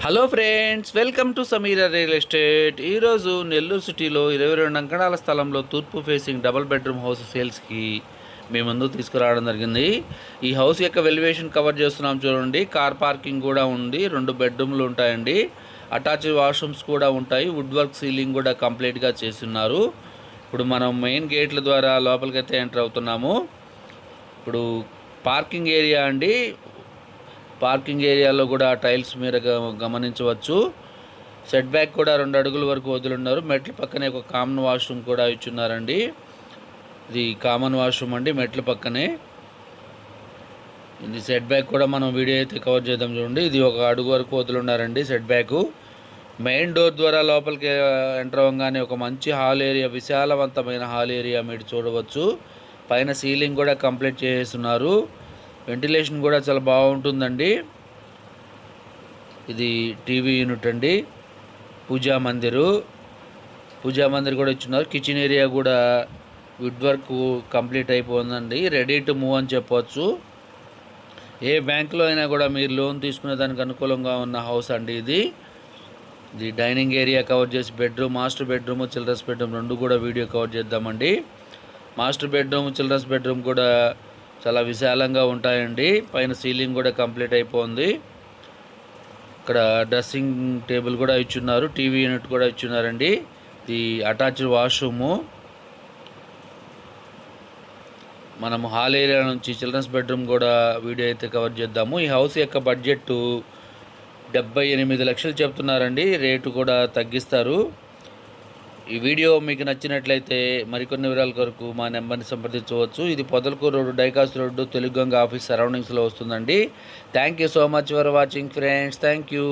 Hello friends, welcome to Sameera real estate. ఈరోజు నెల్లూరు సిటీలో 22 అంకణాల స్థలంలో తూర్పు ఫేసింగ్ డబుల్ బెడ్రూమ్ హౌస్ సేల్స్కి మీ ముందు తీసుకురావడం జరిగింది. ఈ హౌస్ యొక్క వెల్యువేషన్ కవర్ చేస్తున్నాం చూడండి. కార్ పార్కింగ్ కూడా ఉంది, 2 బెడ్రూమ్లు ఉంటాయండి, అటాచ్డ్ వాష్రూమ్స్ కూడా ఉంటాయి, వుడ్ వర్క్ సీలింగ్ కూడా కంప్లీట్గా చేస్తున్నారు. ఇప్పుడు మనం మెయిన్ గేట్ల ద్వారా లోపలికైతే ఎంటర్ అవుతున్నాము. ఇప్పుడు పార్కింగ్ ఏరియా అండి. పార్కింగ్ ఏరియాలో కూడా టైల్స్ మీరు గమనించవచ్చు. సెట్ బ్యాక్ కూడా 2 అడుగుల వరకు వదిలిన్నారు. మెట్ల పక్కనే ఒక కామన్ వాష్రూమ్ కూడా ఇచ్చున్నారండి. ఇది కామన్ వాష్రూమ్ అండి, మెట్ల పక్కనే. ఇది సెట్ బ్యాక్ కూడా మనం వీడియో అయితే కవర్ చేద్దాం చూడండి. ఇది 1 అడుగు వరకు వదిలిన్నారండి సెట్ బ్యాక్. మెయిన్ డోర్ ద్వారా లోపలికి ఎంటర్ అవ్వగానే ఒక మంచి హాల్ ఏరియా, విశాలవంతమైన హాల్ ఏరియా మీరు చూడవచ్చు. పైన సీలింగ్ కూడా కంప్లీట్ చేస్తున్నారు. వెంటిలేషన్ కూడా చాలా బాగుంటుందండి. ఇది టీవీ యూనిట్ అండి. పూజా మందిర్ కూడా ఇచ్చున్నారు. కిచెన్ ఏరియా కూడా వుడ్ వర్క్ కంప్లీట్ అయిపోయిందండి, రెడీ టు మూవ్ అని చెప్పవచ్చు. ఏ బ్యాంకులో అయినా కూడా మీరు లోన్ తీసుకునే దానికి అనుకూలంగా ఉన్న హౌస్ అండి ఇది. డైనింగ్ ఏరియా కవర్ చేసి మాస్టర్ బెడ్రూమ్, చిల్డ్రన్స్ బెడ్రూమ్ 2 కూడా వీడియో కవర్ చేద్దామండి. మాస్టర్ బెడ్రూమ్, చిల్డ్రన్స్ బెడ్రూమ్ కూడా చాలా విశాలంగా ఉంటాయండి. పైన సీలింగ్ కూడా కంప్లీట్ అయిపోయింది. ఇక్కడ డ్రెస్సింగ్ టేబుల్ కూడా ఇచ్చున్నారు, టీవీ యూనిట్ కూడా ఇచ్చున్నారండి. ఇది అటాచ్డ్ వాష్రూము. మనము హాల్ ఏరియా నుంచి చిల్డ్రన్స్ బెడ్రూమ్ కూడా వీడియో అయితే కవర్ చేద్దాము. ఈ హౌస్ యొక్క బడ్జెట్ 78 లక్షలు చెప్తున్నారండి. రేటు కూడా తగ్గిస్తారు. ఈ వీడియో మీకు నచ్చినట్లయితే మరికొన్ని వివరాల కొరకు మా నెంబర్ని సంప్రదించవచ్చు. ఇది పొదలకూరు రోడ్డు, డైకాస్ రోడ్డు, తెలుగుగంగ ఆఫీస్ సరౌండింగ్స్లో వస్తుందండి. Thank you so much for watching friends. Thank you.